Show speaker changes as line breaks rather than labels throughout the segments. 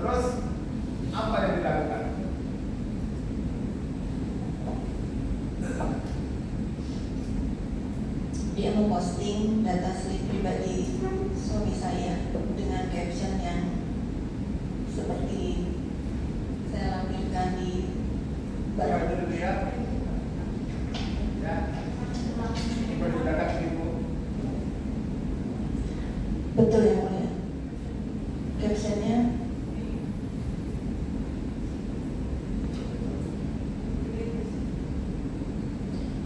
Terus apa yang dilakukan? dia memposting data slip pribadi suami saya dengan caption yang seperti saya lampirkan di barang
ya,
betul yang mulia. Captionnya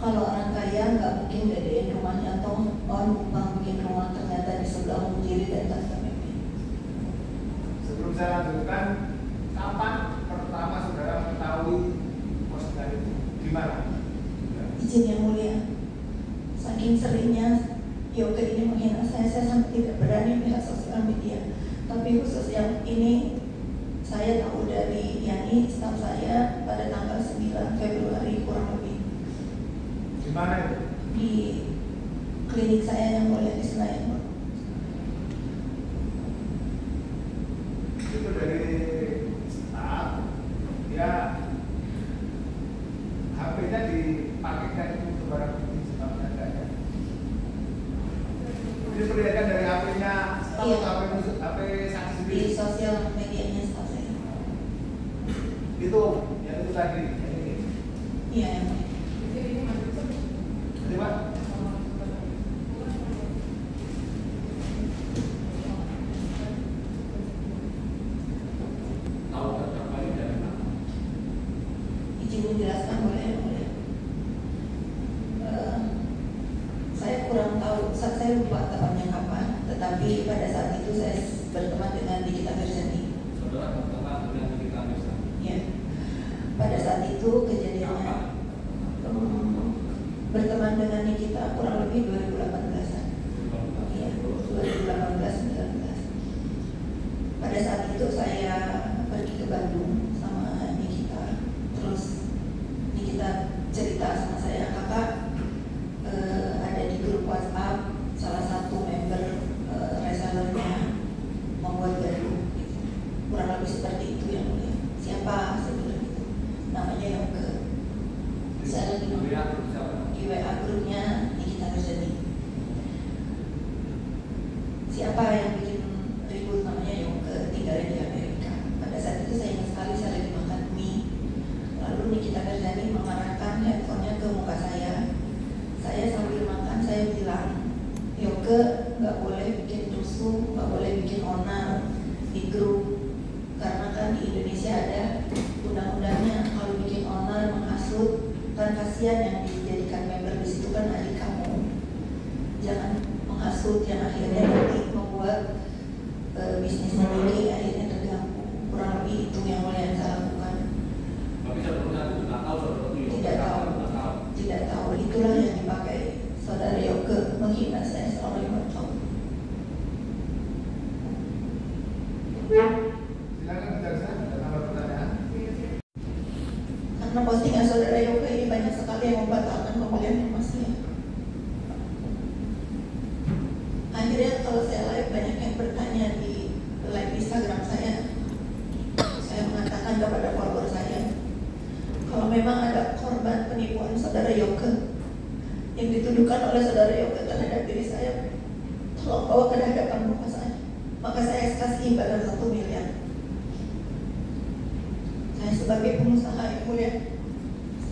kalau orang kaya nggak mungkin gedein rumahnya atau numpang bikin rumah ternyata di sebelah kiri dan atas mimpi.
Sebelum saya lanjutkan, kapan pertama saudara mengetahui postingan itu? Di mana?
Izin yang mulia, saking seringnya Yoga ini menghina saya sampai tidak berani melihat sosial media. Tapi khusus yang ini saya tahu dari Yani, staf saya pada tanggal 9 Februari kurang lebih.
Di mana itu?
Di klinik saya yang mulia di Senayan.
Itu dari staf, ya HP-nya dipakaikan untuk barang bukti sebabnya ada ya. Diperlihatkan dari HP-nya staf atau HP saksi sendiri?
Di sosial medianya staf saya.
Itu, yang itu tadi, yang ini.
Iya yang mulia.
Jadi Pak? Tahu terkembali dari mana?
Izin menjelaskan boleh yang mulia. Saya kurang tahu, saya lupa tepatnya kapan. Tetapi pada saat itu saya berteman dengan Nikita Mirzani.
Saudara berteman dengan Nikita Mirzani?
Ya. Pada saat itu kejadiannya berteman dengan Nikita kurang lebih 2018-an. Iya, 2018-19. Pada saat itu saya pergi ke Bandung sama Nikita. Terus Nikita cerita sama saya, kakak ada di grup WhatsApp salah satu member resellernya membuat gaduh gitu. Kurang lebih seperti itu yang mulia. Siapa sebelum itu? Namanya Yoga. Saya lagi di WA grupnya Nikita Mirzani. Siapa yang bikin ribut? Namanya Yoga, tinggalnya di Amerika. Pada saat itu saya ingat sekali saya lagi makan mie. Lalu Nikita Mirzani mengarahkan handphonenya ke muka saya. Saya sambil makan saya bilang, Yoga nggak boleh bikin rusuh, nggak boleh bikin onar di grup. Karena kan di Indonesia ada undang-undangnya, kalau bikin onar menghasut kan kasihan yang dijadikan member di situ kan adik kamu. Jangan menghasut yang akhirnya nanti membuat bisnis sendiri akhirnya terganggu. Kurang lebih itu yang mulai saya lakukan.
Tapi sebelumnya itu tidak tahu saudara itu
Tidak tahu. Itulah yang dipakai saudara Yoga menghina saya selama 5 tahun.
Silakan menjelaskan, ada tambah pertanyaan.
Karena postingan saudara Yoga ini banyak sekali yang membatalkan pembelian rumah saya. Akhirnya kalau saya live banyak yang bertanya di live Instagram saya. Saya mengatakan kepada follower saya, kalau memang ada korban penipuan saudara Yoga yang dituduhkan oleh saudara Yoga terhadap diri saya, tolong bawa ke hadapan rumah saya. Maka saya kasih imbalan 1 miliar. Saya sebagai pengusaha yang mulia,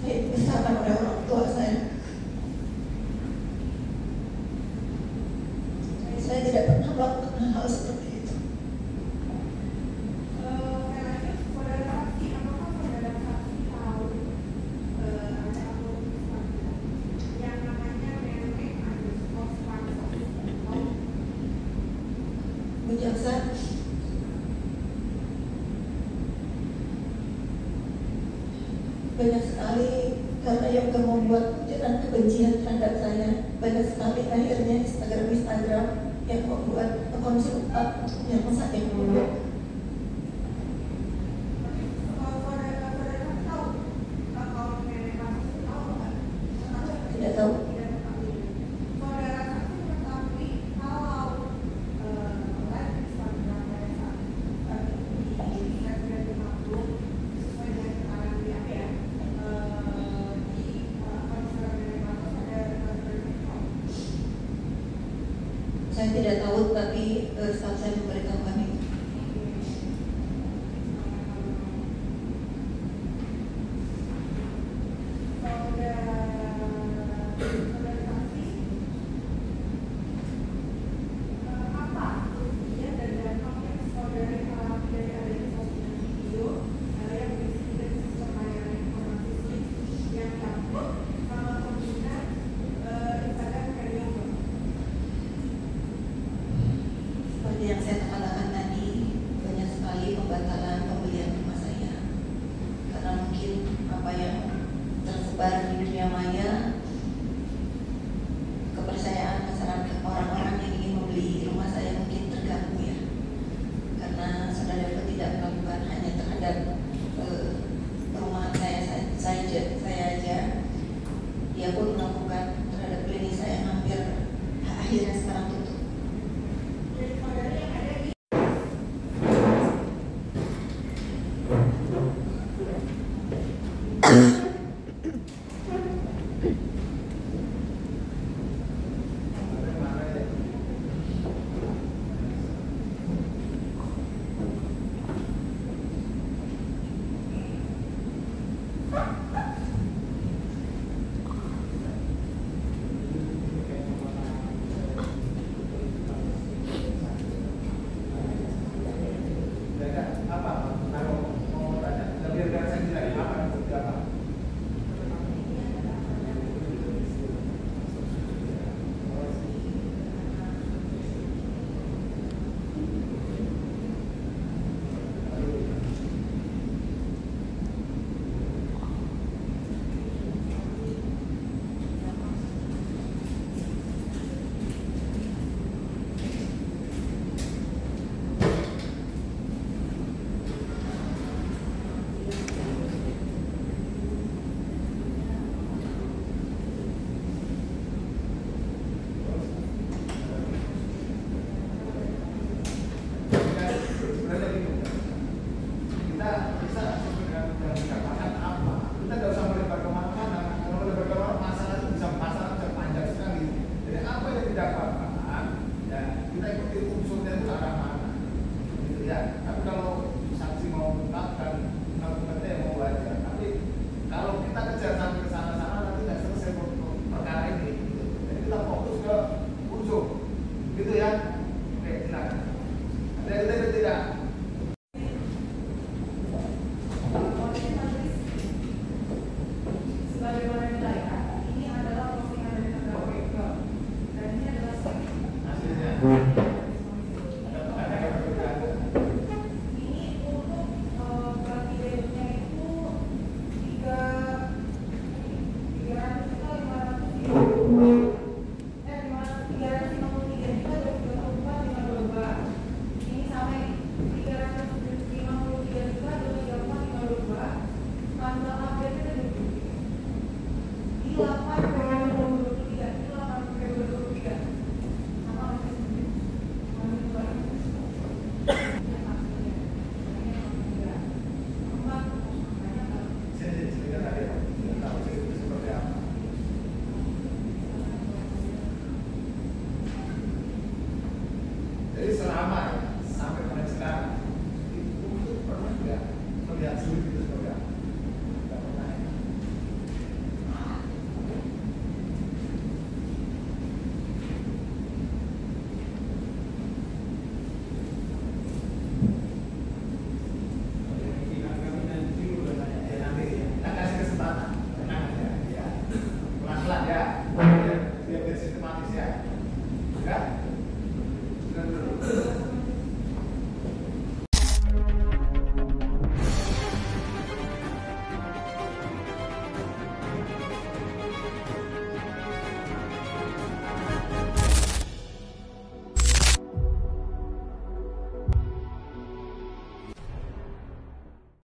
saya dibesarkan oleh orang tua saya. Saya tidak pernah melakukan hal seperti itu. Bu Jaksa, banyak sekali karena yang membuat ujaran kebencian terhadap saya. Banyak sekali akhirnya Instagram yang membuat konsultan yang saya dulu. Tidak tahu. Saya tidak tahu, tapi staff saya memberitahukan itu. Yang saya katakan tadi, banyak sekali pembatalan pembelian rumah saya karena mungkin apa yang tersebar di dunia maya, kepercayaan masyarakat, orang-orang yang ingin membeli rumah saya mungkin terganggu ya, karena saudara tidak melakukan hanya terhadap perumahan saya aja, dia pun melakukan terhadap klinik saya yang hampir akhirnya sekarang tutup.
Thank you.